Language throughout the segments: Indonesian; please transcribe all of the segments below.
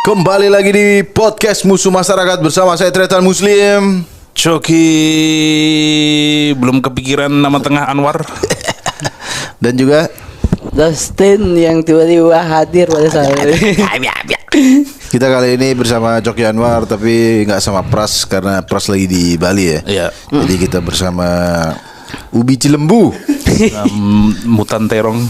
Kembali lagi di podcast Musuh Masyarakat bersama saya Tretan Muslim. Coki belum kepikiran nama tengah Anwar. Dan juga Dustin yang tiba-tiba hadir pada saat ini. kita kali ini bersama Coki Anwar, tapi nggak sama Pras karena Pras lagi di Bali ya. Iya. Jadi kita bersama Ubi Cilembu. Mutan terong.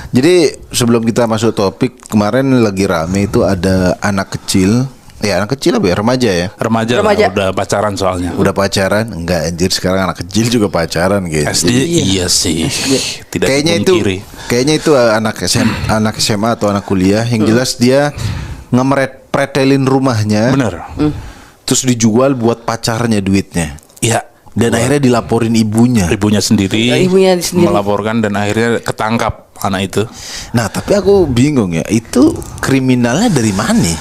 Jadi sebelum kita masuk topik, kemarin lagi rame itu ada anak kecil. Ya anak kecil apa ya? Remaja ya? Remaja. Udah pacaran soalnya. Udah pacaran? Enggak anjir, sekarang anak kecil juga pacaran gitu. SD iya sih. Tidak Kayaknya itu anak SMA atau anak kuliah yang jelas dia pretelin rumahnya. Bener. Terus dijual buat pacarnya duitnya. Iya. Dan akhirnya dilaporin ibunya. Ibunya sendiri melaporkan dan akhirnya ketangkap anak itu. Nah tapi aku bingung ya, itu kriminalnya dari mana?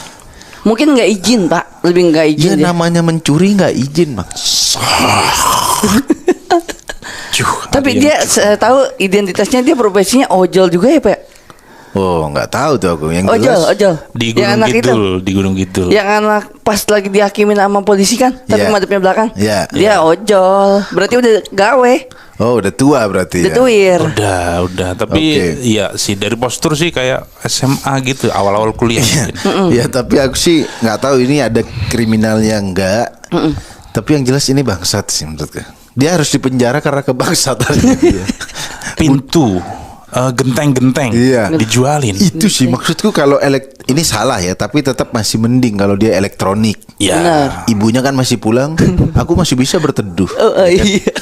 Mungkin nggak izin pak, lebih nggak izin. Ya namanya mencuri nggak izin mak. Tapi dia saya tahu identitasnya, dia profesinya ojol juga ya pak. Oh nggak tahu tuh aku. Yang Ojol di Gunung Kidul, di Gunung Kidul. Yang anak pas lagi dihakimin sama polisi kan, tapi madepnya belakang. Dia ojol, berarti udah gawe. Oh udah tua berarti. Udah tuir. Udah. Tapi iya sih dari postur sih kayak SMA gitu, awal-awal kuliah. Ya tapi aku sih nggak tahu ini ada kriminalnya enggak. Tapi yang jelas ini bangsat sih menurutku. Dia harus dipenjara karena kebangsatannya dia. Pintu genteng-genteng dijualin. Itu sih maksudku, kalau ini salah ya, tapi tetap masih mending kalau dia elektronik. Ya. Benar. Ibunya kan masih pulang, aku masih bisa berteduh. Iya.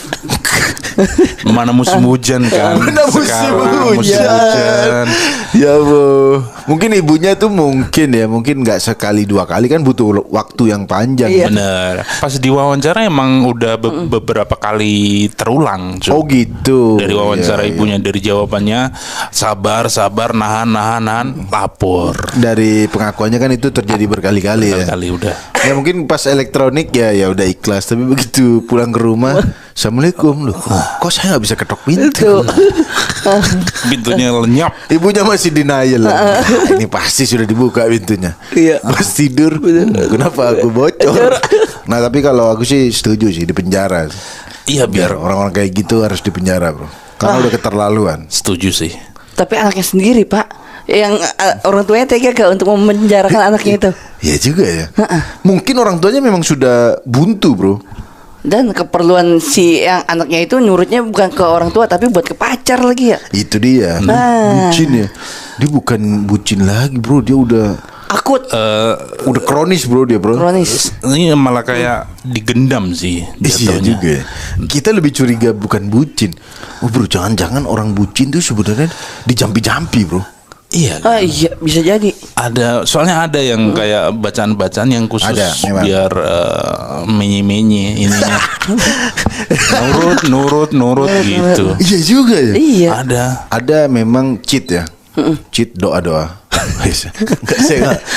Mana musim hujan kan? Mana musim hujan? Ya bu, mungkin ibunya tuh mungkin nggak sekali dua kali, kan butuh waktu yang panjang. Iya. Bener. Pas diwawancara emang udah beberapa kali terulang. Oh gitu. Dari wawancara ibunya, dari jawabannya sabar, nahan, lapor. Dari pengakuannya kan itu terjadi berkali-kali ya. Berkali udah. Ya mungkin pas elektronik ya udah ikhlas, tapi begitu pulang ke rumah, assalamualaikum, loh, kok saya nggak bisa ketok pintu? Pintunya lenyap. Ibunya masih denial. Ini pasti sudah dibuka pintunya. Iya. Pas tidur, kenapa aku bocor? Nah tapi kalau aku sih setuju sih di penjara. Iya Biar orang-orang kayak gitu harus di penjara bro, karena udah keterlaluan. Setuju sih. Tapi anaknya sendiri pak, yang orang tuanya tega gak untuk memenjarakan anaknya itu? Iya juga ya. Mungkin orang tuanya memang sudah buntu bro. Dan keperluan si yang anaknya itu nurutnya bukan ke orang tua, tapi buat ke pacar lagi ya. Itu dia. Bucin ya. Dia bukan bucin lagi bro, dia udah akut. udah kronis bro dia bro. Kronis. Ini malah kayak digendam sih. Iya juga ya. Kita lebih curiga bukan bucin. Oh bro, jangan-jangan orang bucin tuh sebenarnya dijampi-jampi bro. Iya. Iya bisa jadi. Soalnya ada yang kayak bacaan-bacaan yang khusus biar menye-menye ininya. nurut gitu. Iya juga ya. Iya. Ada memang cheat ya. Cheat doa-doa.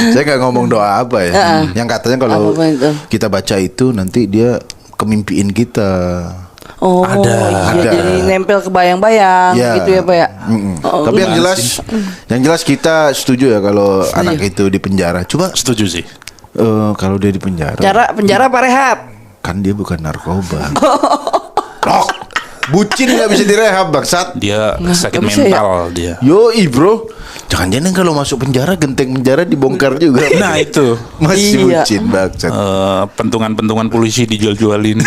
saya nggak ngomong doa apa ya. Yang katanya kalau kita baca itu nanti dia kemimpiin kita. Oh, ada. Jadi nempel ke bayang-bayang gitu ya pak ya. Tapi yang jelas kita setuju ya kalau anak itu di penjara. Coba setuju sih. Kalau dia di penjara. Penjara apa rehab? Kan dia bukan narkoba. Bucin nggak bisa direhab bangsat. Dia sakit mental dia. Yoi bro. Jangan-jangan kalau masuk penjara, genteng penjara dibongkar juga. Nah itu masih bucin bangsat. Pentungan polisi dijual-jualin.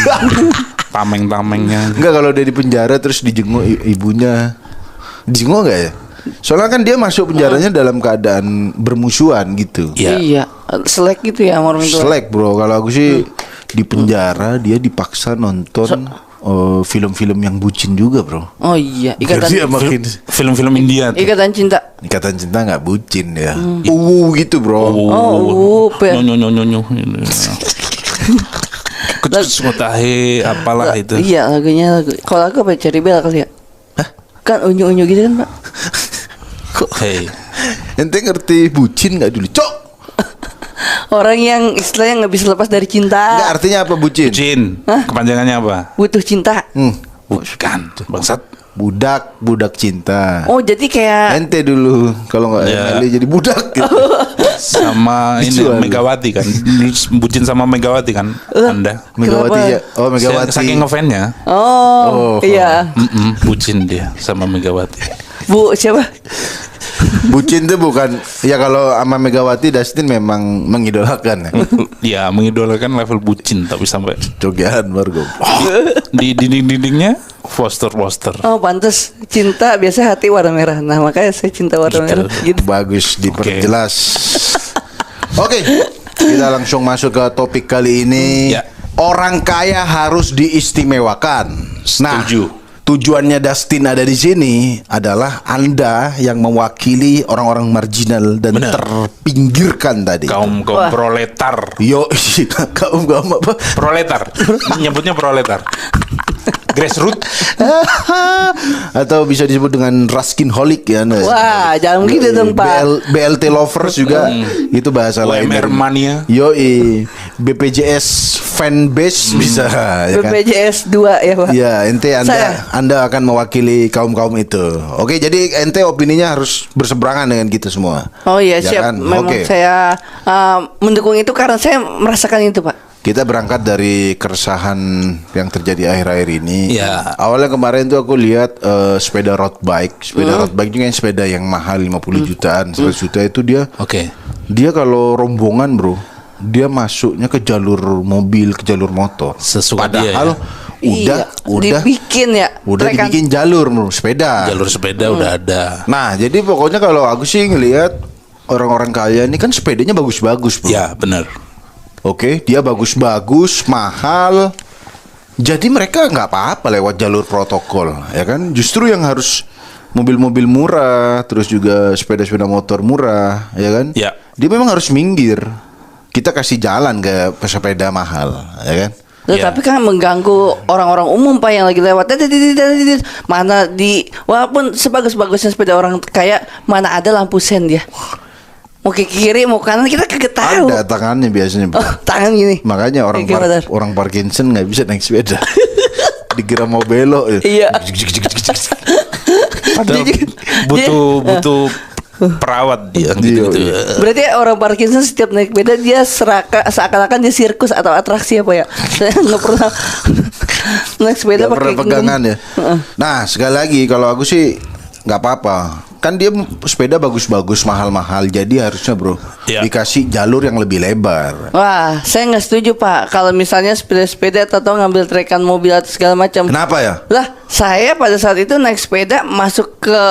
Tameng-tamengnya. Enggak, kalau dia di penjara terus dijenguk ibunya. Dijenguk enggak ya? Soalnya kan dia masuk penjaranya dalam keadaan bermusuhan gitu. Iya. Selek gitu ya orang tua. Selek bro. Kalau aku sih di penjara dia dipaksa nonton film-film yang bucin juga bro. Oh iya. Film-film India tuh. Ikatan Cinta nggak bucin ya. Gitu bro. Nyo. Kecutahe apalah itu. Iya lagu. Kalau lagu apa? Cherry Bell kali ya. Hah? Kan unyu-unyu gitu kan pak. Hey. Ente ngerti bucin nggak dulu? Cok. Orang yang istilahnya nggak bisa lepas dari cinta. Nggak, artinya apa bucin? Bucin. Kepanjangannya apa? Butuh cinta. Bukan bangsat. budak cinta. Oh, jadi kayak ente dulu kalau nggak MLE jadi budak gitu. Sama ini Megawati kan. Bucin sama Megawati kan Anda. Megawati ya. Oh, Megawati. Saking ngefansnya. Iya. Bucin dia sama Megawati. Bu, siapa? Bucin tuh bukan ya, kalau sama Megawati Dustin memang mengidolakan ya. Ya, mengidolakan level bucin tapi sampai cogean Margo. Di dinding-dindingnya poster. Oh, pantes cinta biasa hati warna merah. Nah, makanya saya cinta warna merah. Gitu. Bagus diperjelas. Oke. Kita langsung masuk ke topik kali ini. Ya. Orang kaya harus diistimewakan. Setuju. Nah, tujuannya Dustin ada di sini adalah Anda yang mewakili orang-orang marginal dan terpinggirkan tadi. Kaum proletar. Yo, kaum apa? Proletar. Nyebutnya proletar. Grassroots. Atau bisa disebut dengan Raskinholic ya. Wah, jangan gitu dong, Pak. BLT lovers juga itu bahasa lain. UMR mania. Yoi, BPJS fanbase bisa ya kan? BPJS 2 ya, Pak. Ya, ente Anda akan mewakili kaum-kaum itu. Oke, jadi ente opininya harus berseberangan dengan kita semua. Oh iya, ya siap. Kan? Memang saya mendukung itu karena saya merasakan itu, Pak. Kita berangkat dari keresahan yang terjadi akhir-akhir ini. Ya. Awalnya kemarin tuh aku lihat sepeda road bike. Sepeda road bike juga yang sepeda yang mahal 50 jutaan, 100 juta itu dia. Oke. Dia kalau rombongan, Bro, dia masuknya ke jalur mobil, ke jalur motor. Sesuka Padahal dia, udah dibikin ya. Udah dibikin jalur, Bro, sepeda. Jalur sepeda udah ada. Nah, jadi pokoknya kalau aku sih ngelihat orang-orang kaya ini kan sepedanya bagus-bagus, Bro. Ya, benar. Oke, dia bagus-bagus, mahal. Jadi mereka nggak apa-apa lewat jalur protokol, ya kan? Justru yang harus mobil-mobil murah, terus juga sepeda-sepeda motor murah, ya kan? Ya. Dia memang harus minggir. Kita kasih jalan ke pesepeda mahal, ya kan? Tapi kan mengganggu orang-orang umum, Pak, yang lagi lewat. Mana walaupun sebagus-bagusnya sepeda orang kaya, mana ada lampu sen dia. Mau ke kiri, mau kanan, kita kagak tahu. Ada tangannya biasanya. Oh, tangan gini. Makanya orang Parkinson nggak bisa naik sepeda. Dikira mau belok. Iya. Padahal butuh perawat dia gitu. Berarti orang Parkinson setiap naik sepeda dia seakan-akan dia sirkus atau atraksi apa ya? Saya nggak pernah naik sepeda pakai pegangan ya. Nah, sekali lagi kalau aku sih nggak apa-apa. Kan dia sepeda bagus-bagus, mahal-mahal. Jadi harusnya, Bro, dikasih jalur yang lebih lebar. Wah, saya nggak setuju, Pak. Kalau misalnya sepeda-sepeda atau ngambil trekan mobil atau segala macam. Kenapa ya? Lah, saya pada saat itu naik sepeda masuk ke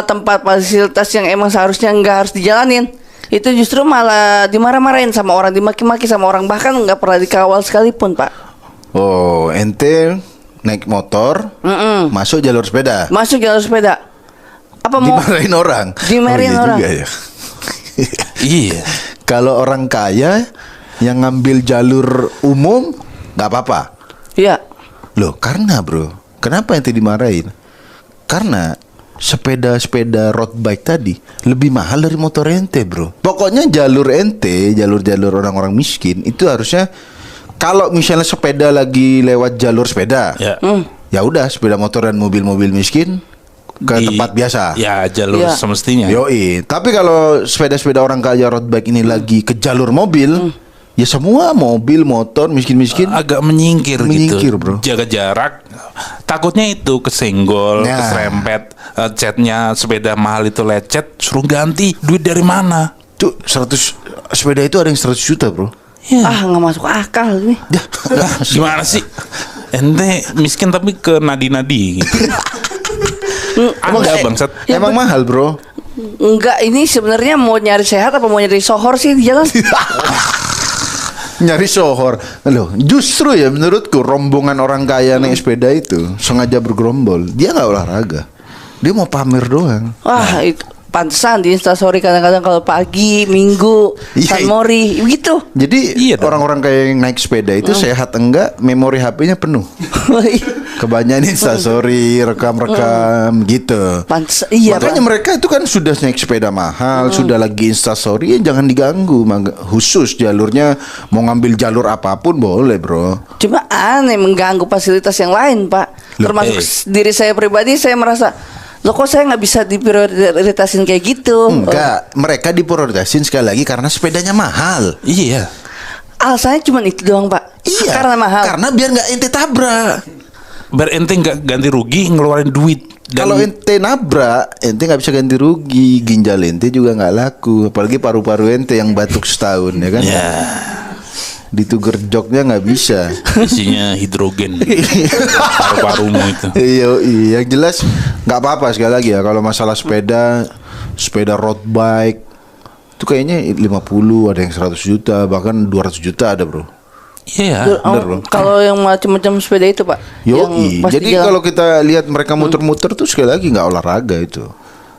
tempat fasilitas yang emang seharusnya nggak harus dijalanin. Itu justru malah dimarah-marahin sama orang, dimaki-maki sama orang, bahkan nggak pernah dikawal sekalipun, Pak. Oh, ente naik motor, masuk jalur sepeda. Masuk jalur sepeda. Apa mau dimarahin orang? Dimarahin orang. Juga ya. Iya. Kalau orang kaya yang ngambil jalur umum nggak apa-apa. Iya. Loh, karena, Bro, kenapa ente dimarahin? Karena sepeda-sepeda road bike tadi lebih mahal dari motor ente, Bro. Pokoknya jalur ente, jalur-jalur orang-orang miskin itu harusnya, kalau misalnya sepeda lagi lewat jalur sepeda, ya udah sepeda motor dan mobil-mobil miskin ke tempat biasa. Ya, jalur semestinya. Yoi. Tapi kalau sepeda-sepeda orang kaya road bike ini lagi ke jalur mobil, ya semua mobil, motor, miskin-miskin agak menyingkir gitu. Bro. Jaga jarak. Takutnya itu kesenggol, keserempet, catnya sepeda mahal itu lecet, suruh ganti. Duit dari mana? Tuh, 100 sepeda itu ada yang 100 juta, Bro. Ya. Nggak masuk akal nih. Gimana sih? Ente miskin tapi ke nadi-nadi gitu. Enggak, bangsat. Emang mahal, Bro. Enggak, ini sebenarnya mau nyari sehat apa mau nyari sohor sih di jalan? Nyari sohor. Loh, justru ya menurutku rombongan orang kaya naik sepeda itu sengaja bergerombol. Dia nggak olahraga. Dia mau pamer doang. Wah, itu pantesan di Instastory kadang-kadang kalau pagi, Minggu, San Mori, begitu. Jadi orang-orang kayak yang naik sepeda itu sehat enggak, memori HP-nya penuh. Kebanyakan Instastory, rekam-rekam gitu. Pantes, iya. Makanya mereka itu kan sudah naik sepeda mahal, sudah lagi Instastory, ya jangan diganggu. Khusus jalurnya mau ngambil jalur apapun boleh, Bro. Cuma aneh mengganggu fasilitas yang lain, Pak. Termasuk diri saya pribadi, saya merasa loh kok saya nggak bisa diprioritasin kayak gitu. Enggak, mereka diprioritasin sekali lagi karena sepedanya mahal. Iya. Alasannya cuma itu doang Pak. Iya, Karena mahal. karena biar nggak ente tabrak. Biar ente nggak ganti rugi ngeluarin duit. Kalau ente nabrak, ente nggak bisa ganti rugi, ginjal ente juga nggak laku, apalagi paru-paru ente yang batuk setahun, ya kan? Ya, Dituker joknya nggak bisa. isinya hidrogen. Paru-parumu itu. Iya, yang jelas nggak apa-apa sekali lagi ya. Kalau masalah sepeda road bike itu kayaknya 50, ada yang 100 juta, bahkan 200 juta ada bro. Iya. Bener, bro. Kalau yang macam-macam sepeda itu Pak. Yoi, pasti jadi kalau kita lihat mereka muter-muter tuh sekali lagi nggak olahraga itu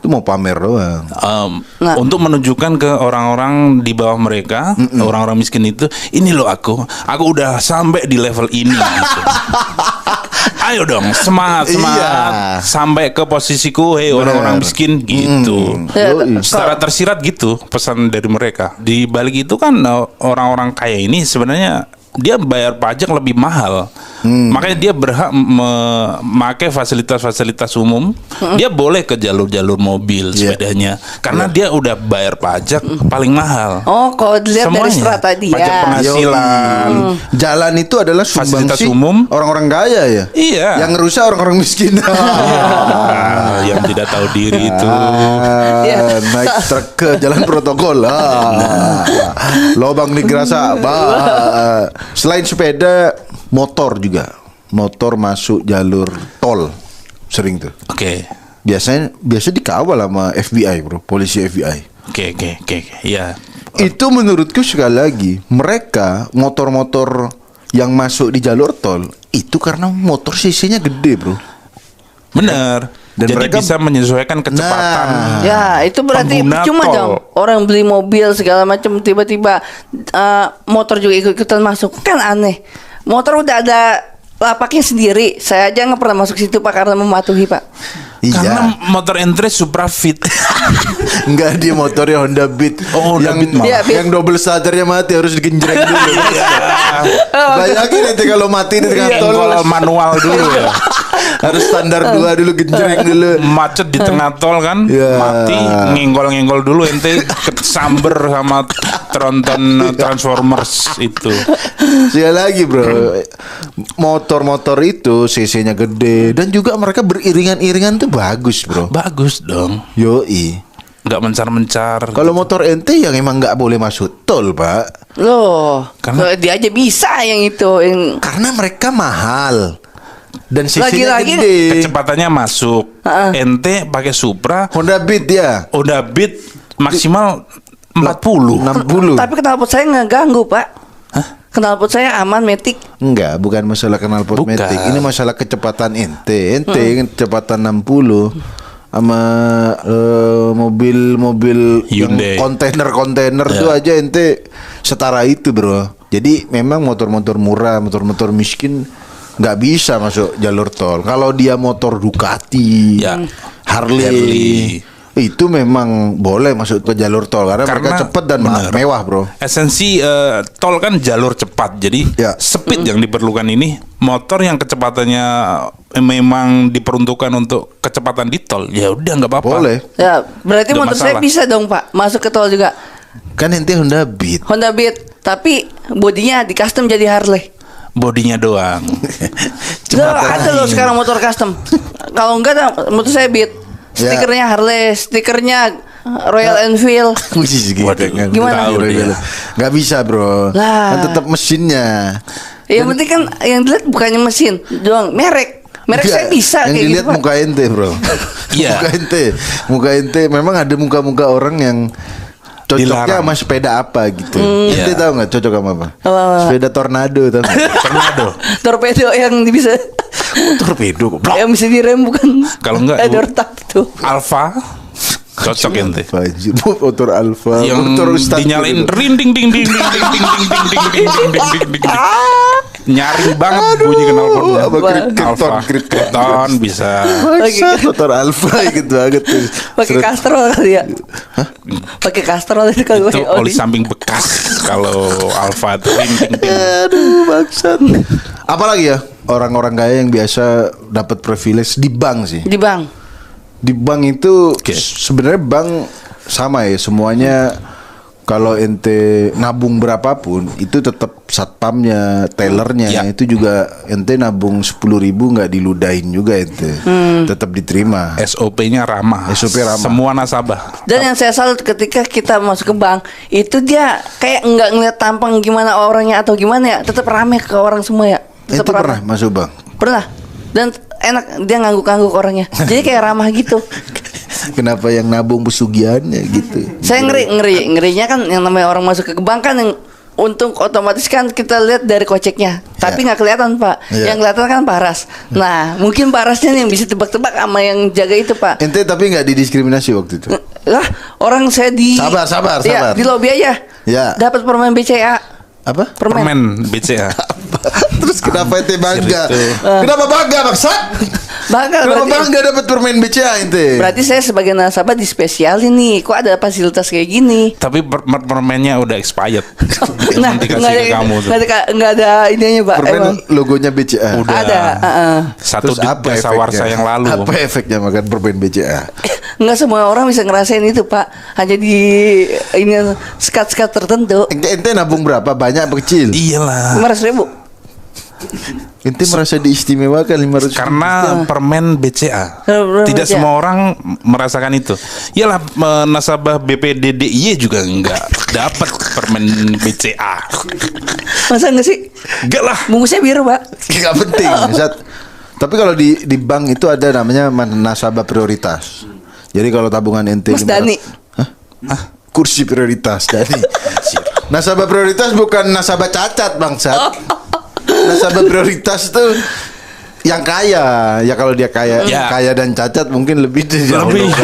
mau pamer doang. Nah. Untuk menunjukkan ke orang-orang di bawah mereka, orang-orang miskin itu, ini loh aku udah sampai di level ini. Gitu. Ayo dong, semangat, Iya. sampai ke posisiku, hei orang-orang miskin gitu. Yoi. Secara tersirat gitu pesan dari mereka. Di balik itu kan orang-orang kaya ini sebenarnya dia bayar pajak lebih mahal. Makanya dia berhak memakai fasilitas-fasilitas umum. Dia boleh ke jalur-jalur mobil sepedanya karena dia udah bayar pajak paling mahal. Oh, kalau dilihat dari Semuanya. strata dia. Pajak penghasilan. Jalan itu adalah Fasilitas sumbangsi umum. orang-orang kaya ya. Iya. Yang ngerusak orang-orang miskin. Yang tidak tahu diri itu. Naik truk ke jalan protokol. Lobang digerasa. Selain sepeda, motor juga. Motor masuk jalur tol sering tuh. Oke. Biasa dikawal sama FBI bro, polisi FBI. Oke. Iya. Itu menurutku sekali lagi mereka motor-motor yang masuk di jalur tol itu karena motor cc-nya gede bro. Bener. Dan Jadi mereka bisa menyesuaikan kecepatan. Ya, itu berarti pengguna cuma tol. dong. Orang beli mobil segala macam tiba-tiba motor juga ikut-ikutan masuk. Kan aneh. Motor udah ada lapaknya sendiri. Saya aja nggak pernah masuk situ Pak karena mematuhi Pak. Karena Iya. motor entry Supra Fit. Enggak, dia motornya Honda Beat. Oh, Honda yang, Beat malah. Iya, Beat. yang double starternya mati harus digenjreng dulu. Bayangin nanti kalau mati di tengah tol Kalau manual dulu ya. harus standar 2 dulu, genjreng dulu. Macet di tengah tol kan, Ya. mati ngenggol-ngenggol dulu ente kesamber sama tronton Transformers itu. Sekali lagi bro, motor-motor itu cc-nya gede dan juga mereka beriringan-iringan tuh bagus bro. Bagus dong, Yoi. nggak mencar-mencar. Kalau motor ente yang emang nggak boleh masuk tol pak, Loh, Karena- dia aja bisa yang itu. Yang karena mereka mahal dan cc-nya Lagi-lagi gede. Kecepatannya masuk. Ente pakai Supra, Honda Beat ya. udah beat maksimal 40. 60. Tapi knalpot saya nggak ganggu Pak. Knalpot saya aman, metik. Enggak, bukan masalah knalpot Bukan. matic. Ini masalah kecepatan ente. Ente kecepatan 60 sama mobil-mobil yang Hyundai. kontainer tuh aja ente setara itu, Bro. Jadi memang motor-motor murah, motor-motor miskin nggak bisa masuk jalur tol. Kalau dia motor Ducati, Ya. Harley, itu memang boleh masuk ke jalur tol karena mereka cepat dan bener. mewah, Bro. Esensi tol kan jalur cepat. Jadi Ya. speed yang diperlukan ini motor yang kecepatannya memang diperuntukkan untuk kecepatan di tol. Ya udah nggak apa-apa. Boleh. Ya, berarti Nggak motor saya masalah. bisa dong Pak masuk ke tol juga. Kan ente Honda Beat. Honda Beat, tapi bodinya di custom jadi Harley. Bodinya doang. Loh, ada loh sekarang motor custom. Kalau enggak motor saya Beat. Stikernya Harley, stikernya Royal Enfield. Waduh, Gimana? tahu dia. Nggak bisa bro. Lah. Kan tetap mesinnya. Yang penting kan yang dilihat bukannya mesin, doang merek. Merek Nggak, saya bisa yang kayak gitu dilihat Pak. muka ente bro. Iya. Muka ente memang ada muka-muka orang yang cocoknya Dilarang. sama sepeda apa gitu. Ente Iya. tahu nggak cocok sama apa? Apa? Sepeda tornado tahu nggak? Tornado. Torpedo yang bisa Torpedo goblok. yang bisa direm bukan. Kalau enggak, door tap tuh. Alfa cocok ente. Apa anjir? Motor Alfa, Yang motor Ustaz dinyalain gitu. ring ding ding ding ding ding ding ding ding ding ding ding ding ding. Nyaring banget bunyi knalpotnya. apa, Krypton, Alfa, Krypton. Krypton bisa. Bangsat, motor Alfa gitu banget tuh. Pakai Seret- kastrol kali ya. Pakai kastrol itu kalau Itu oli samping bekas kalau Alfa tuh ding ding ding. Aduh bangsat. Apa lagi ya? orang-orang kaya yang biasa dapat privilege di bank sih. Di bank. Di bank itu sebenarnya bank sama ya semuanya. Kalau ente nabung berapapun itu tetap satpamnya, tellernya itu juga ente nabung 10.000 nggak diludahin juga ente, tetap diterima. SOP-nya ramah. SOP ramah. Semua nasabah. Dan yang saya salut ketika kita masuk ke bank itu dia kayak nggak ngeliat tampang gimana orangnya atau gimana ya, tetap rame ke orang semua ya. Ente pernah masuk bank? Pernah. Dan enak dia ngangguk-ngangguk orangnya. Jadi kayak ramah gitu. Kenapa yang nabung pesugihannya gitu? Saya ngerinya kan yang namanya orang masuk ke bank kan yang untung otomatis kan kita lihat dari koceknya, tapi nggak kelihatan Pak. Yang kelihatan kan paras. Nah mungkin parasnya yang bisa tebak-tebak sama yang jaga itu Pak. Ente tapi nggak didiskriminasi waktu itu? Lah orang saya di sabar. Ya, di lobi aja. Ya. Dapat permen BCA. Apa? Permen BCA. Terus kenapa ente bangga? Kenapa bangga maksud? Kenapa bangga dapat permen BCA ente? Berarti saya sebagai nasabah dispesialin nih. Kok ada fasilitas kayak gini? Tapi permennya udah expired. Nah, nggak ada ininya Pak. Permen emang. logonya BCA. Udah. Ada. Satu Terus di apa jasa efeknya? warsa yang lalu. Apa efeknya makan permen BCA? Nggak semua orang bisa ngerasain itu Pak. Hanya di ini sekat-sekat tertentu. Ente nabung berapa? Banyak apa kecil? Iyalah. 500.000. Ente merasa diistimewakan 500. Karena permen BCA. Permen Tidak BCA. semua orang merasakan itu. Iyalah nasabah BPDDIY juga enggak dapat permen BCA. Masa nggak sih? Enggak lah. Bungkusnya biru Pak. Gak penting. Tapi kalau di bank itu ada namanya nasabah prioritas. Jadi kalau tabungan ente Mas Dani. Kursi prioritas Dani. Nasabah prioritas bukan nasabah cacat bangsat. Nasabah prioritas tuh yang kaya. Ya kalau dia kaya, kaya dan cacat mungkin lebih Lebih.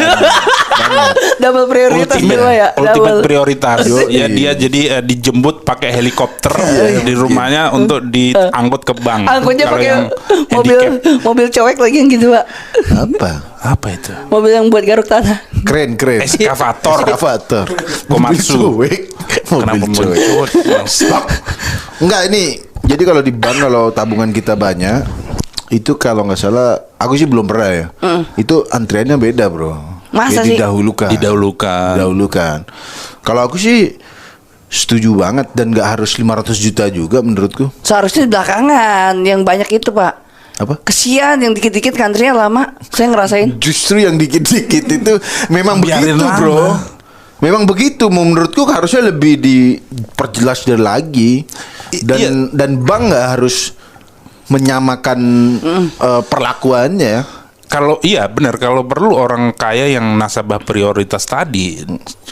Double prioritas dulu ya. Ultimate prioritas. Ya dia jadi dijemput pakai helikopter di rumahnya untuk diangkut ke bank. Angkutnya Kalau pakai yang mobil cowek lagi yang gitu Pak. apa itu? Mobil yang buat garuk tanah. Keren. Eskavator. Komatsu. Kenapa Mobil cuek. Enggak ini. Jadi kalau di bank kalau tabungan kita banyak itu kalau nggak salah aku sih belum pernah ya. Itu antriannya beda bro. Masa sih? sih? Didahulukan. Kalau aku sih setuju banget dan nggak harus 500 juta juga menurutku. Seharusnya di belakangan yang banyak itu Pak. Apa? Kesian yang dikit-dikit antrinya lama. Saya ngerasain. Justru yang dikit-dikit itu memang Biarin begitu lama. bro. Memang begitu. Menurutku harusnya lebih diperjelas dari lagi. Dan bank nggak harus menyamakan perlakuannya. Kalau iya benar, kalau perlu orang kaya yang nasabah prioritas tadi,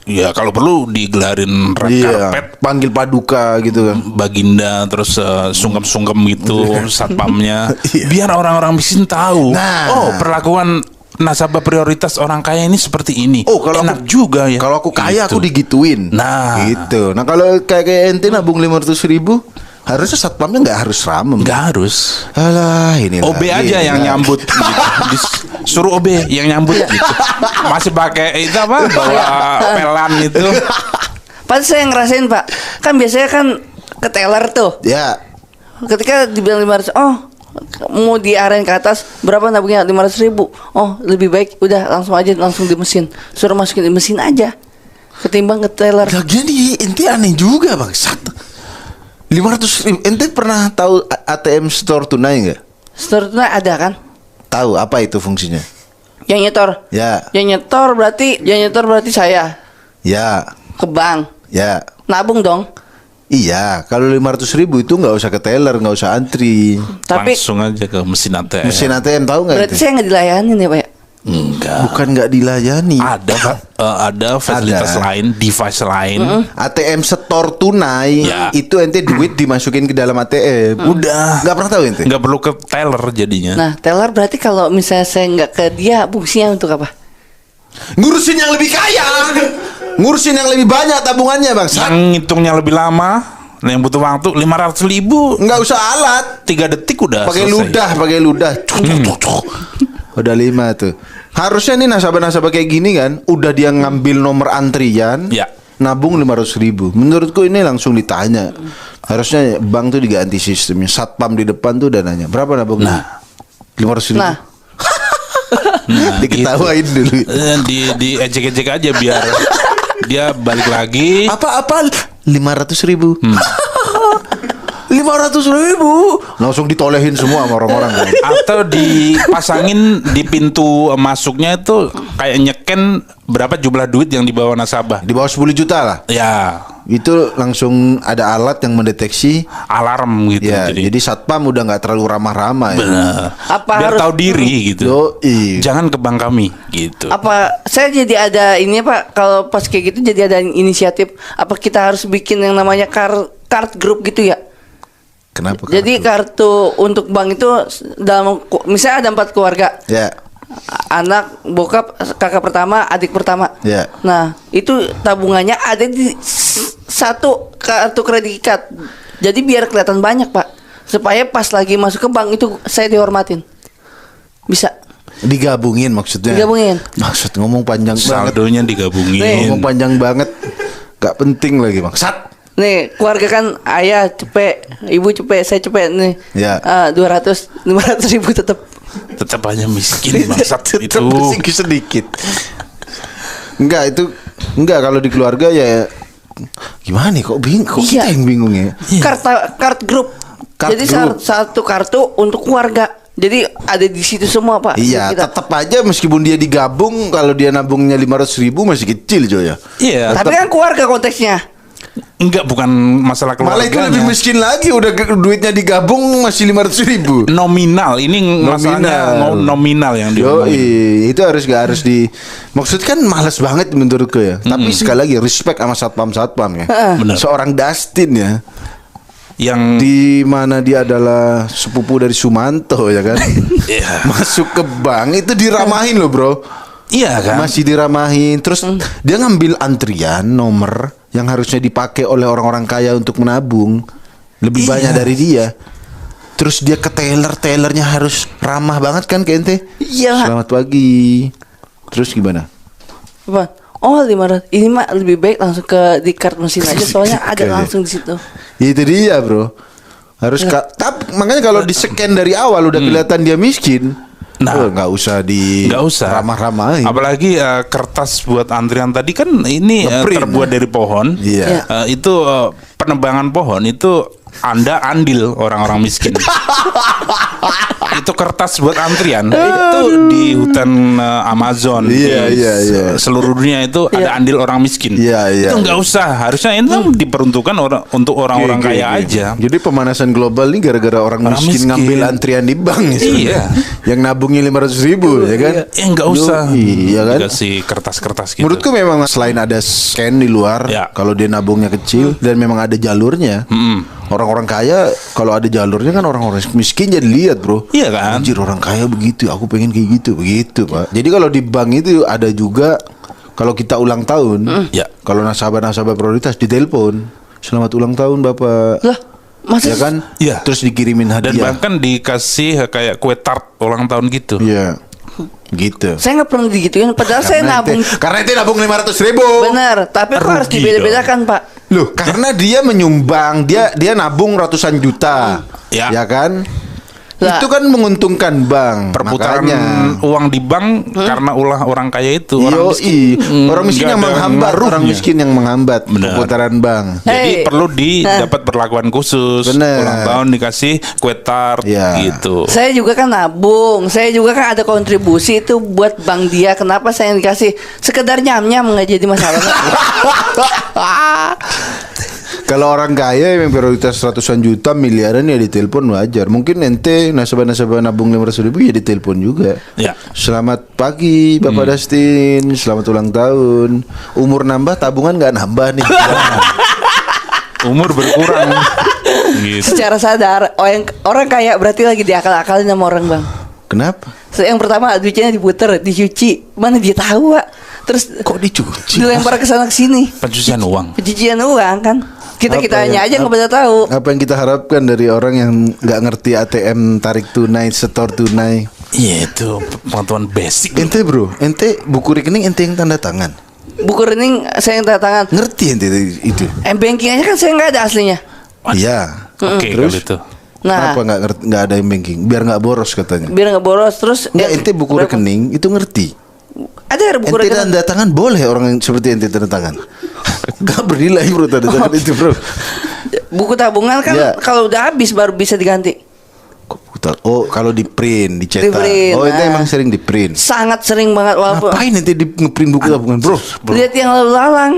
ya kalau perlu digelarin red carpet, panggil paduka gitu kan, baginda, terus sungkem-sungkem gitu satpamnya, biar orang-orang miskin tahu. Oh perlakuan nasabah prioritas orang kaya ini seperti ini. Oh kalau enak juga ya. Kalau aku kaya gitu. aku digituin. Nah gitu. Nah kalau kayak ente nabung 500.000 harusnya satpamnya nggak harus ramem. Nggak harus. Alah ini OB aja yang nyambut gitu. Suruh OB yang nyambut gitu. Masih pakai itu apa? Bawa pelan itu. Pas saya ngerasain Pak. Kan biasanya kan ke teller tuh. Ya. Ketika dibilang 500, mau diarahin ke atas berapa nabungnya 500.000. Oh lebih baik udah langsung di mesin. Suruh masukin di mesin aja. Ketimbang ke teller. Jadi ente aneh juga bangsat. 500.000. Ente pernah tahu ATM store tunai nggak? Store tunai ada kan? Tahu apa itu fungsinya? Yang nyetor. Ya. Yang nyetor berarti saya Ya. ke bank. Ya. Nabung dong. Iya, kalau 500.000 itu nggak usah ke teller, nggak usah antri. Tapi langsung aja ke mesin ATM. Mesin ATM tahu nggak? berarti saya nggak dilayanin ya Pak ya? Enggak. Bukan nggak dilayani. Ada Pak, ada fasilitas Ada. lain, device lain. ATM setor tunai Ya. itu ente duit dimasukin ke dalam ATM. Udah. Nggak pernah tahu ente? Nggak perlu ke teller jadinya. Nah teller berarti kalau misalnya saya nggak ke dia fungsinya untuk apa? Ngurusin yang lebih kaya, ngurusin yang lebih banyak tabungannya bang. Yang ngitungnya lebih lama, yang butuh waktu 500.000. Nggak usah alat, 3 detik udah pakai selesai. ludah. Udah 5 tuh. Harusnya nih nasabah-nasabah kayak gini kan, udah dia ngambil nomor antrian. Ya. nabung 500.000. Menurutku ini langsung ditanya. Harusnya bank tuh diganti sistemnya. Satpam di depan tuh udah nanya, berapa nabungnya? 500.000. Diketawain dulu. Di ejek-ejek aja biar dia balik lagi. Apa 500.000. 500.000 langsung ditolehin semua sama orang-orang kan. Atau dipasangin di pintu masuknya itu kayak nyeken berapa jumlah duit yang dibawa nasabah. Di bawah 10 juta lah. Ya, Itu langsung ada alat yang mendeteksi. alarm gitu. Ya, jadi satpam udah nggak terlalu ramah-ramah ya. bener. Apa Biar harus- tahu diri gitu. Yoi. Jangan ke bank kami gitu. Apa saya jadi ada ini Pak, kalau pas kayak gitu jadi ada inisiatif apa kita harus bikin yang namanya card group gitu ya? Kenapa? Jadi kartu untuk bank itu misalnya ada 4 keluarga. Ya. Anak, bokap, kakak pertama, adik pertama. Ya. Nah, itu tabungannya ada di satu kartu kredit card. Jadi biar kelihatan banyak, Pak. Supaya pas lagi masuk ke bank itu saya dihormatin. Bisa. Digabungin maksudnya. Digabungin. Maksud ngomong panjang banget. Saldonya digabungin. Ngomong panjang banget. Gak penting lagi maksat. Nih, keluarga kan ayah cepet, ibu cepet, saya cepet nih. Ya. 500 ribu tetap. Tetap aja miskin bangsat itu. Tetep sedikit. Enggak kalau di keluarga ya gimana nih kok bingung kok kita Iya. yang bingung ya. Card group. Card Jadi group. satu kartu untuk keluarga. Jadi ada di situ semua, Pak. Iya, Kita. tetap aja meskipun dia digabung kalau dia nabungnya 500.000 masih kecil coy ya. Iya. Tapi kan keluarga konteksnya. Enggak, bukan masalah Malah itu lebih keluarganya. miskin lagi udah duitnya digabung masih 500.000. Nominal, ini masalahnya nominal yang diomongin. Itu gak harus di maksud kan males banget menurutku ya. Tapi sekali lagi respect sama satpam ya. Benar. Seorang Dustin ya. Yang Di mana dia adalah sepupu dari Sumanto ya kan. Iya. Masuk ke bank itu diramahin loh bro. iya kan? Masih diramahin. Terus dia ngambil antrian nomor yang harusnya dipakai oleh orang-orang kaya untuk menabung lebih Iya. banyak dari dia. Terus dia ke tellernya harus ramah banget kan ke ente. Iya. Selamat pagi. Terus gimana? Apa? Oh, 500. Ini mah lebih baik langsung ke di card mesin aja soalnya ada Oke. langsung di situ. Ya itu dia bro. Harus tapi makanya kalau di scan dari awal udah kelihatan dia miskin. Nah. Nggak usah Nggak usah ramah-ramahin. Apalagi kertas buat antrian tadi kan ini Ngeprint, terbuat dari pohon. Iya. Itu penebangan pohon itu Anda andil orang-orang miskin. Itu kertas buat antrian itu di hutan Amazon. Iya, di iya, iya. Seluruh dunia itu ada andil orang miskin. Iya, iya. Itu nggak usah. Harusnya itu diperuntukkan untuk orang-orang Oke, kaya oke. aja. Jadi pemanasan global nih gara-gara orang Orang miskin, miskin. ngambil antrian di bank ya, sebenarnya. Iya. Yang nabungnya 500.000 ya kan. Ya nggak usah. Iya kan. Dikasih kertas-kertas gitu. Menurutku memang selain ada scan di luar, Ya. kalau dia nabungnya kecil dan memang ada jalurnya. Orang-orang kaya kalau ada jalurnya kan orang-orang miskin jadi lihat bro. Iya kan? Anjir orang kaya begitu, aku pengen kayak gitu, begitu pak. Jadi kalau di bank itu ada juga kalau kita ulang tahun, Ya. kalau nasabah-nasabah prioritas ditelepon, selamat ulang tahun bapak. Lah, masa Ya kan? Iya. Terus dikirimin Dan hadiah. bahkan dikasih kayak kue tart ulang tahun gitu. Iya. Gitu. saya nggak pernah digituin padahal saya nabung. Karena itu nabung 500.000. Benar, tapi kok harus Rugi dibeda-bedakan, Pak? Loh, karena dia menyumbang, dia nabung ratusan juta. Ya. Ya kan? Lah. Itu kan menguntungkan bank. Perputaran Makanya. uang di bank karena ulah orang kaya itu orang miskin. Orang miskin nggak yang ada menghambat, orang ngaruhnya. miskin yang menghambat Benar. perputaran bank. Hey. Jadi perlu dapat perlakuan khusus. Bener. Ulang tahun dikasih kue tart Ya. gitu. Saya juga kan nabung, saya juga kan ada kontribusi itu buat bank dia. Kenapa saya yang dikasih? Sekedar nyam-nyam nggak jadi masalah. Kalau orang kaya yang prioritas ratusan juta, miliaran ya ditelepon wajar. Mungkin ente nasabah-nasabah nabung 500.000 ya ditelepon juga. Ya. Selamat pagi Bapak Dustin, selamat ulang tahun. Umur nambah, tabungan nggak nambah nih. Umur berkurang. gitu. Secara sadar, orang kaya berarti lagi diakal-akalin sama orang bang. Kenapa? Yang pertama duitnya diputer, dicuci, mana dia tahu Pak? Terus Kok dicuci? dilempar ke sana ke sini. Pencucian uang. Pencucian uang kan. Kita Apa hanya ya? aja nggak pada tahu. Apa yang kita harapkan dari orang yang nggak ngerti ATM tarik tunai, setor tunai? Iya itu pengetahuan basic. Ente bro, ente buku rekening ente yang tanda tangan. buku rekening saya yang tanda tangan. Ngerti ente itu? M-banking aja kan saya nggak ada aslinya. Iya. Oke, Terus? kalau itu. Nah, Kenapa nggak ada M-banking? Biar nggak boros katanya. biar nggak boros terus. Nggak, ente buku rekening itu ngerti. Ada buku Ente rekening. tanda tangan boleh orang yang seperti ente tanda tangan. Gak bernilai bro tanda tangan itu bro. Buku tabungan kan Iya. kalau udah habis baru bisa diganti. Oh kalau di print, dicetak. Di-print, Oh itu nah. emang sering di print. Sangat sering banget walaupun. Ngapain ente di ngeprint buku tabungan bro? Lihat yang lalu lalang.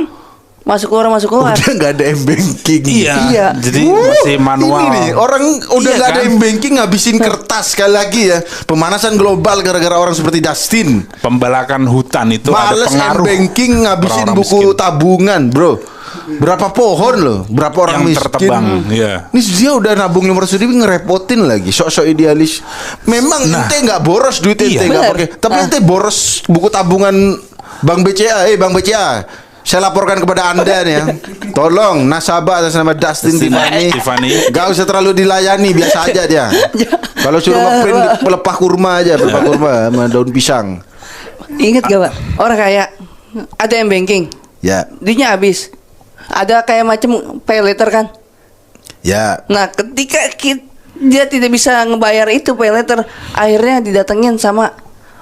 Masuk keluar. Udah nggak ada M-banking. Iya. Jadi masih manual. Ini nih orang udah Iya, nggak ada kan? M-banking ngabisin kertas sekali lagi ya. Pemanasan global gara-gara orang seperti Dustin. Pembalakan hutan itu Males ada pengaruh. M-banking ngabisin orang-orang buku miskin. tabungan bro. Berapa pohon loh, berapa orang Yang miskin. tertebang, iya. Ini dia udah nabung 500 ribu ngerepotin lagi, sok-sok idealis. Memang ente nggak boros duit ente Iya. nggak Bener. pakai, tapi ente boros buku tabungan Bank BCA. Bang BCA, saya laporkan kepada anda nih ya. Tolong nasabah atas nama Dustin Tiffany, gak usah terlalu dilayani, biasa aja dia. Kalau suruh ngeprint pelepah kurma aja, pelepah kurma sama daun pisang. Ingat gak Pak? Orang kaya ada M-banking. Ya, Duitnya habis. Ada kayak macam pay letter kan. ya. Nah, ketika dia tidak bisa ngebayar itu pay letter, akhirnya didatengin sama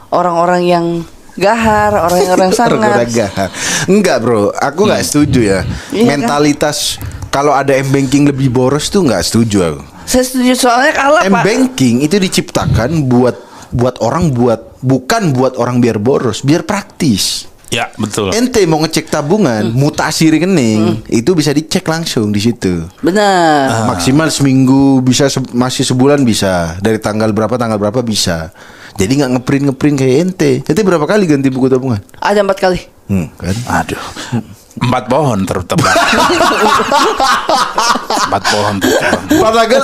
orang-orang yang gahar, orang-orang sangar. Orang gahar. Enggak bro, aku nggak setuju ya. Iya, Mentalitas kalau ada M-banking lebih boros tuh nggak setuju aku. Saya setuju soalnya kalah Pak. M-banking itu diciptakan buat orang bukan buat orang biar boros, biar praktis. Ya, betul. Ente mau ngecek tabungan, mutasi rekening, itu bisa dicek langsung di situ. Benar. Maksimal seminggu, bisa masih sebulan bisa. Dari tanggal berapa bisa. Jadi nggak ngeprint kayak ente. Ente berapa kali ganti buku tabungan? Ada 4 kali. Kan? Aduh. 4 pohon tertebang. 4 pohon tertebang.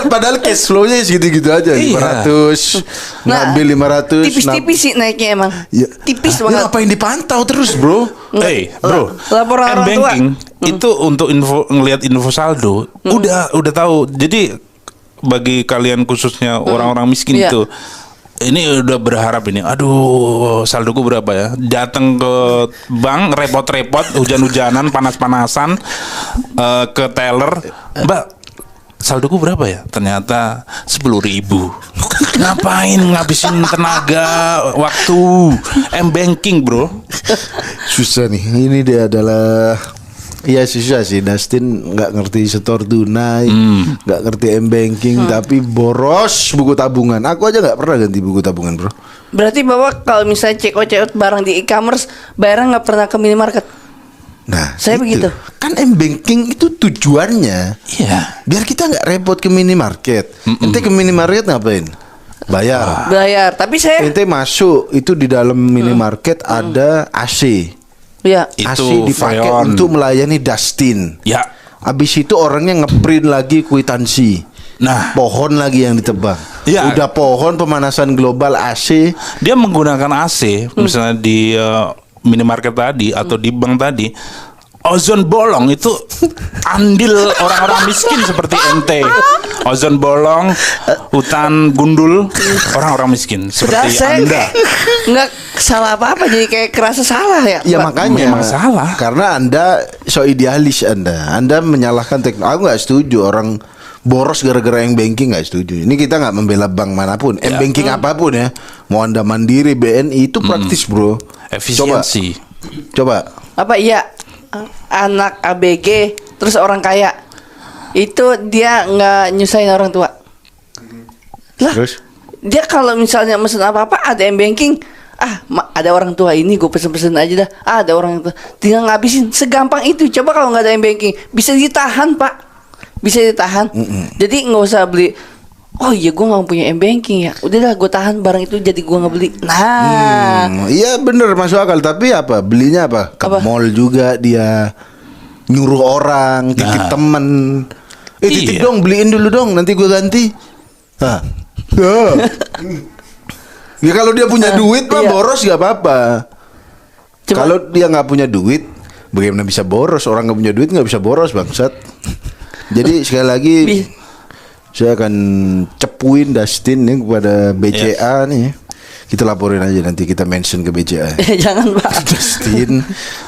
Padahal cash flow-nya segitu-gitu aja. Iya. 500 Nah, ngambil 500 tipis-tipis sih naiknya emang. Ya. Tipis Ya, banget. ngapain dipantau terus bro? Bro, Laporan orang tua. M-banking itu untuk ngelihat info saldo udah tahu. Jadi bagi kalian khususnya orang-orang miskin Iya. itu ini udah berharap ini, aduh saldoku berapa ya? Datang ke bank repot-repot, hujan-hujanan, panas-panasan, ke teller, Mbak, saldoku berapa ya? Ternyata 10.000. Ngapain ngabisin tenaga, waktu? M-banking bro. Susah nih. Ini dia adalah susah sih. Dustin nggak ngerti setor tunai, nggak ngerti M-banking, tapi boros buku tabungan. Aku aja nggak pernah ganti buku tabungan bro. Berarti Bapak kalau misalnya check out barang di e-commerce, bayarnya nggak pernah ke minimarket. Nah, Saya begitu. Kan M-banking itu tujuannya Iya. biar kita nggak repot ke minimarket. Ente ke minimarket ngapain? Bayar. Bayar. Tapi saya Ente masuk itu di dalam minimarket ada AC. ya Itu AC dipakai Freon. untuk melayani Dustin. Ya. Habis itu orangnya ngeprint lagi kwitansi. Nah, Pohon lagi yang ditebang. Iya. Udah pohon pemanasan global AC. dia menggunakan AC misalnya di minimarket tadi atau di bank tadi, ozon bolong itu andil orang-orang miskin seperti ente. Ozon bolong, hutan gundul, orang-orang miskin Padahal seperti saya Anda. nggak salah apa-apa, jadi kayak kerasa salah ya. Ya Pak? makanya Memang salah. Karena Anda so idealis Anda menyalahkan teknologi. Aku nggak setuju orang boros gara-gara yang banking, nggak setuju. Ini kita nggak membela bank manapun, banking apapun ya. Mau Anda Mandiri, BNI itu praktis bro. Efisiensi. Coba. Apa iya anak ABG terus orang kaya itu dia nggak nyusahin orang tua. Lah, Terus? dia kalau misalnya mesen apa-apa ada M-banking, ada orang tua ini gue pesen-pesen aja dah. Ada orang tua, tinggal ngabisin segampang itu. Coba kalau nggak ada M-banking bisa ditahan Pak, bisa ditahan. Jadi nggak usah beli. Oh iya gue nggak punya M-banking ya. Udahlah gue tahan barang itu jadi gue nggak beli. Nah, Iya bener masuk akal. Tapi apa? Belinya apa? Ke Apa? mall juga dia. Nyuruh orang, titip temen. Titip Iya. dong, beliin dulu dong, nanti gue ganti. Ya kalau dia punya duit mah Iya. boros gak apa-apa. Cuma- Kalau dia nggak punya duit, bagaimana bisa boros? Orang nggak punya duit nggak bisa boros bangsat. Jadi sekali lagi saya akan cepuin Dustin nih kepada BCA nih. Kita laporin aja, nanti kita mention ke BCA. Jangan Pak. Dustin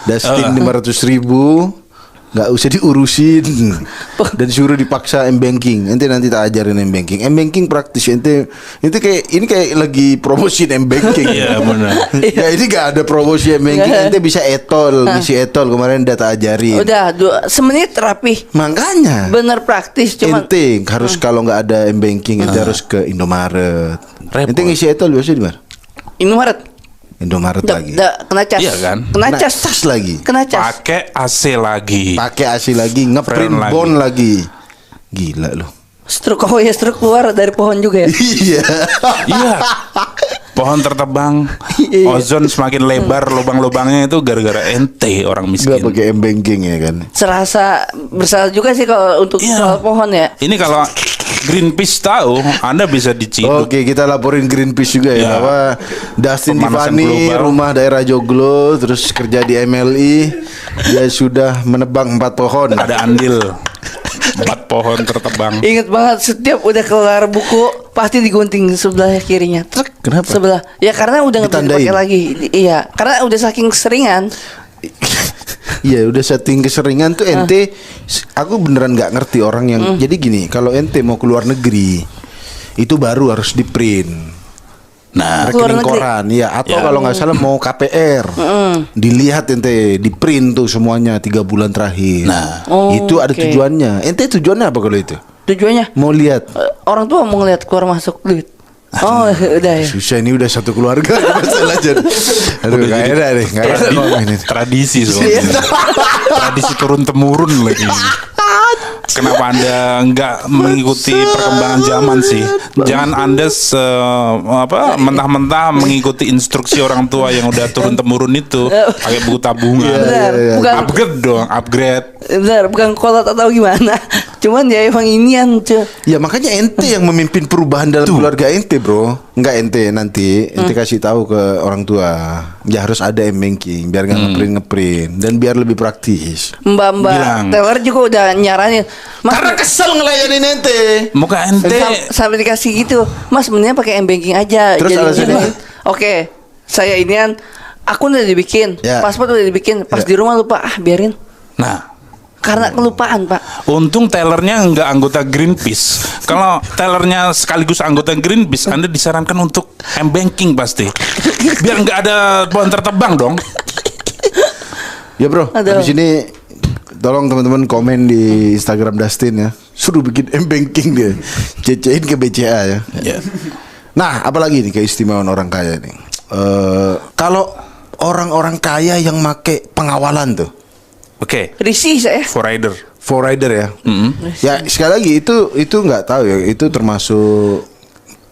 500.000 nggak usah diurusin dan suruh dipaksa M-banking. Nanti tak ajarin M-banking. M-banking praktis. Ente kayak ini kayak lagi promosi M-banking. Iya benar. Ya ini gak ada promosi M-banking. Ente bisa ngisi etol kemarin udah tak ajarin. Udah semenit rapi. Makanya Bener praktis. Cuma ente harus kalau nggak ada M-banking ente harus ke Indomaret. Repot. Ente ngisi etol biasa di mana? Indomaret lagi. Kena cas. Iya kan? Kena cas. lagi. Kena cas. Pakai AC lagi. Pakai AC lagi, ngeprint Friend bond lagi. Gila loh. Struk keluar dari pohon juga ya. Iya. Iya. Pohon tertebang, ozon semakin lebar, lubang-lubangnya itu gara-gara ente orang Gak miskin. pakai M-banking ya kan. Serasa bersalah juga sih kalau untuk Iya. soal pohon ya. Ini kalau Greenpeace tahu, Anda bisa diciduk. Oke, kita laporin Greenpeace juga ya, Ya. bahwa Dustin Pemanasan Tiffany, global. rumah daerah Joglo, terus kerja di MLI, dia sudah menebang 4 pohon. Ada andil 4 pohon tertebang. Ingat banget setiap udah kelar buku pasti digunting sebelah kirinya. Truk. Kenapa? Sebelah. Ya karena udah nggak bisa Ditandain? dipakai lagi. Iya, karena udah saking seringan. Iya, udah setting keseringan tuh ente. Aku beneran nggak ngerti orang yang. Jadi gini, kalau ente mau keluar negeri, itu baru harus di print. Nah, Keluar Rekening negeri. koran, ya. Atau Ya. kalau nggak salah mau KPR, dilihat ente di print tuh semuanya 3 bulan terakhir. Nah. Oh, itu ada oke. tujuannya. Ente tujuannya apa kalau itu? Tujuannya Mau lihat? orang tua mau ngeliat keluar masuk duit. Oh, udah ya. Susah, ini udah satu keluarga masalah jadi. Aduh, Udah nggak jadi enak deh, nggak enak ngomongin ini. tradisi soalnya. Tradisi turun temurun lagi. Kenapa Anda nggak mengikuti perkembangan zaman sih? Jangan Anda mentah-mentah mengikuti instruksi orang tua yang udah turun temurun itu pakai buku tabungan. Benar, bukan Upgrade dong, upgrade. benar, bukan kolot atau gimana. Cuman ya emang inian, cuy. Ya makanya ente yang memimpin perubahan dalam keluarga ente, bro. Enggak ente nanti ente kasih tahu ke orang tua. Ya harus ada M-banking biar nggak ngeprint dan biar lebih praktis. Mbak-mbak Bilang. teller juga udah nyaranin. Mas, Karena kesel ngelayanin ente. Muka ente sampai dikasih gitu. Mas, mendingan pakai M-banking aja. Terus Jadi alasannya? gini, oke, saya inian akun udah dibikin, Ya. paspor udah dibikin, pas Ya. di rumah lupa, biarin. Nah, Karena kelupaan, Pak. untung tellernya nggak anggota Greenpeace. Kalau tellernya sekaligus anggota Greenpeace, Anda disarankan untuk M-banking pasti. Biar nggak ada pohon tertebang dong. Ya bro, Aduh. habis ini tolong teman-teman komen di Instagram Dustin ya. Suruh bikin M-banking dia. Cecein ke BCA ya. Ya. Nah, apalagi nih keistimewaan orang kaya nih. Kalau orang-orang kaya yang make pengawalan tuh, Oke, Risih saya. for rider. for rider ya. Ya sekali lagi itu nggak tahu ya. Itu termasuk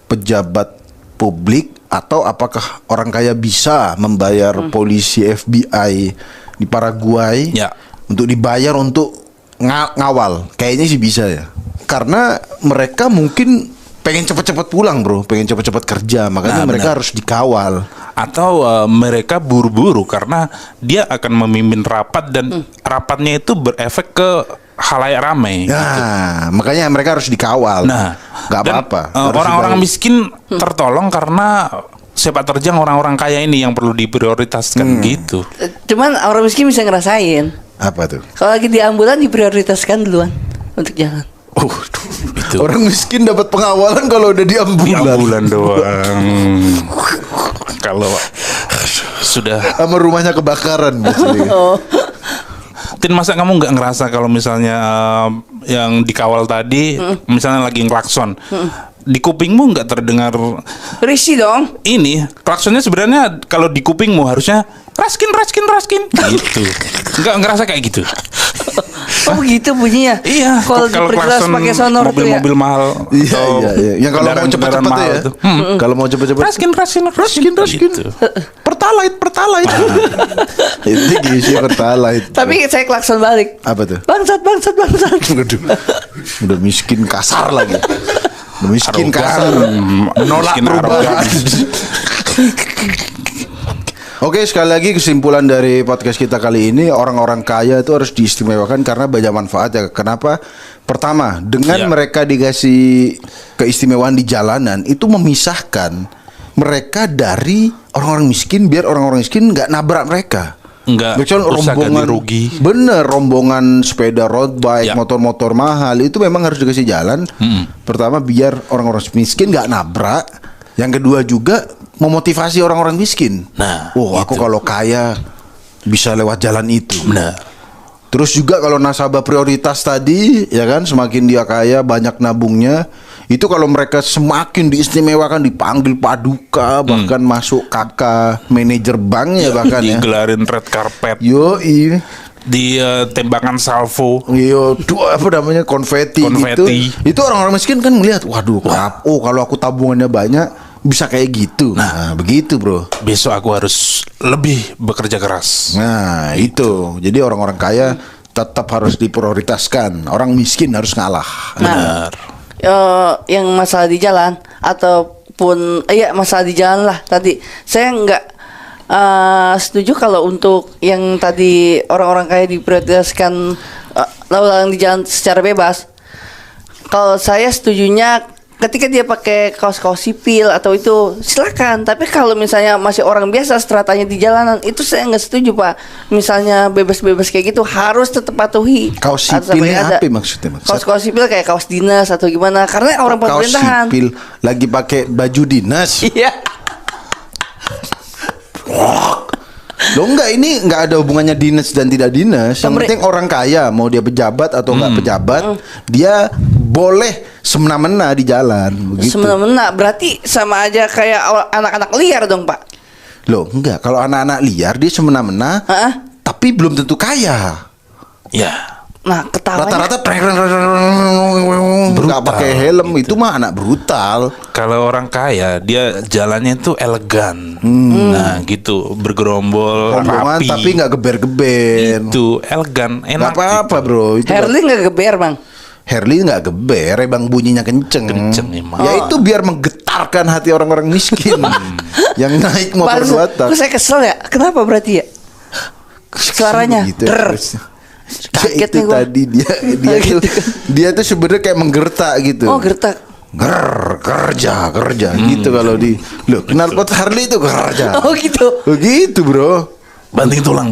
pejabat publik atau apakah orang kaya bisa membayar polisi FBI di Paraguay Ya. untuk dibayar untuk ngawal? Kayaknya sih bisa ya. Karena mereka mungkin pengen cepat-cepat pulang, bro, pengen cepat-cepat kerja, makanya Nah, mereka benar. harus dikawal. Atau mereka buru-buru karena dia akan memimpin rapat dan rapatnya itu berefek ke halayak ramai. Nah, makanya mereka harus dikawal. Nah, nggak dan, apa-apa. Harus orang-orang dibayar. miskin tertolong karena sepak terjang orang-orang kaya ini yang perlu diprioritaskan gitu. Cuman orang miskin bisa ngerasain. Apa tuh? Kalau lagi di ambulan diprioritaskan duluan untuk jalan. Oh, Itu. orang miskin dapat pengawalan kalau udah di Di ambulan. ambulan doang. Kalau sudah Sama rumahnya kebakaran biasanya. Tin, masa kamu nggak ngerasa kalau misalnya yang dikawal tadi misalnya lagi ngelakson di kupingmu nggak terdengar Risih dong. ini klaksonnya sebenarnya kalau di kupingmu harusnya raskin gitu, nggak ngerasa kayak gitu. Oh begitu bunyinya. Iya, Kalau kalau diperjelas klakson pakai sonor tuh ya. mobil-mobil mahal Iya, atau iya. Yang kalau mau cepet-cepet kendaraan tuh mahal ya. itu. Kalau mau cepet-cepet. Raskin gitu. Pertalite. Itu gisi pertalite. Tapi saya klakson balik. Apa tuh? Bangsat. Waduh. Udah miskin kasar lagi. Udah miskin Arogan. kasar. Menolak Miskin perubahan. Oke, sekali lagi kesimpulan dari podcast kita kali ini, orang-orang kaya itu harus diistimewakan karena banyak manfaat ya. Kenapa? Pertama, dengan Ya. mereka dikasih keistimewaan di jalanan, itu memisahkan mereka dari orang-orang miskin biar orang-orang miskin nggak nabrak mereka. Enggak usah ganti rugi. Bener, rombongan sepeda road bike, Ya. motor-motor mahal itu memang harus dikasih jalan. Pertama biar orang-orang miskin nggak nabrak. Yang kedua juga memotivasi orang-orang miskin. Nah, aku kalau kaya bisa lewat jalan itu. Benar. Terus juga kalau nasabah prioritas tadi, ya kan, semakin dia kaya banyak nabungnya. Itu kalau mereka semakin diistimewakan, dipanggil paduka, bahkan masuk kakak manajer banknya bahkan ya. Digelarin red carpet. Yoi. Di tembakan salvo. Iya, apa namanya, konfeti gitu. Itu orang-orang miskin kan ngelihat, waduh, kalau aku tabungannya banyak bisa kayak gitu. Nah, begitu bro. Besok aku harus lebih bekerja keras. Nah, itu. Jadi orang-orang kaya tetap harus diprioritaskan. Orang miskin harus ngalah. Benar. Yang masalah di jalan ataupun masalah di jalan lah tadi, saya nggak setuju kalau untuk yang tadi orang-orang kaya diprioritaskan lalu lalang di jalan secara bebas. Kalau saya setujunya ketika dia pakai kaos-kaos sipil atau itu silakan. Tapi kalau misalnya masih orang biasa stratanya di jalanan, itu saya nggak setuju Pak. Misalnya bebas-bebas kayak gitu harus tetap patuhi. Kaos sipilnya apa maksudnya? Kaos-kaos sipil kayak kaos dinas atau gimana? Karena orang pemerintahan. Kaos sipil lagi pakai baju dinas. Iya. Loh enggak, ini enggak ada hubungannya dinas dan tidak dinas. Yang penting orang kaya, mau dia pejabat atau enggak pejabat, dia boleh semena-mena di jalan begitu. Semena-mena berarti sama aja kayak anak-anak liar dong Pak. Loh enggak, kalau anak-anak liar dia semena-mena, tapi belum tentu kaya. Ya. Nah, ketawanya Rata-rata nggak pakai helm, itu mah anak brutal. Kalau orang kaya dia jalannya tuh elegan. Nah, gitu, bergerombol, Rombongan rapi. tapi nggak geber-geber. Itu elegan, enak. Nggak apa-apa bro. Itu Harley nggak geber Bang. Harley nggak geber, emang bunyinya kenceng. Kenceng emang. Ya itu biar menggetarkan hati orang-orang miskin yang naik motor dua tak. Saya kesel ya. Kenapa berarti ya? Suaranya. Gitu ya, terus. Ya Kaget itu nih gua. tadi dia tuh sebenarnya kayak menggertak gitu. Oh, gertak. Kerja gitu kalau di knalpot Harley itu kerja. Oh, gitu. Begitu bro. Banting tulang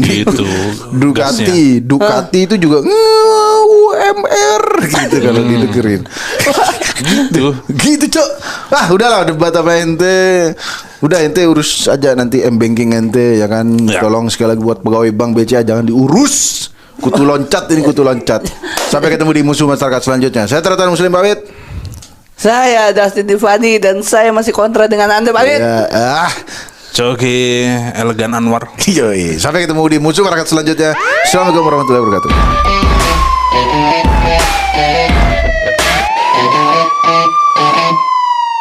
gitu. Ducati itu juga UMR gitu kalau didengerin. Gitu cok. Udahlah debat apa ente. Udah ente urus aja nanti M-banking ente ya kan. Ya. Tolong sekali lagi buat pegawai bank BCA jangan diurus. Kutu loncat. Sampai ketemu di musuh masyarakat selanjutnya. Saya Teratan Muslim pamit. Saya Dustin Tiffany dan saya masih kontra dengan Anda pamit. Ya, Coki Elegan Anwar. Yoi. Sampai ketemu di musuh masyarakat selanjutnya. Assalamualaikum warahmatullahi wabarakatuh.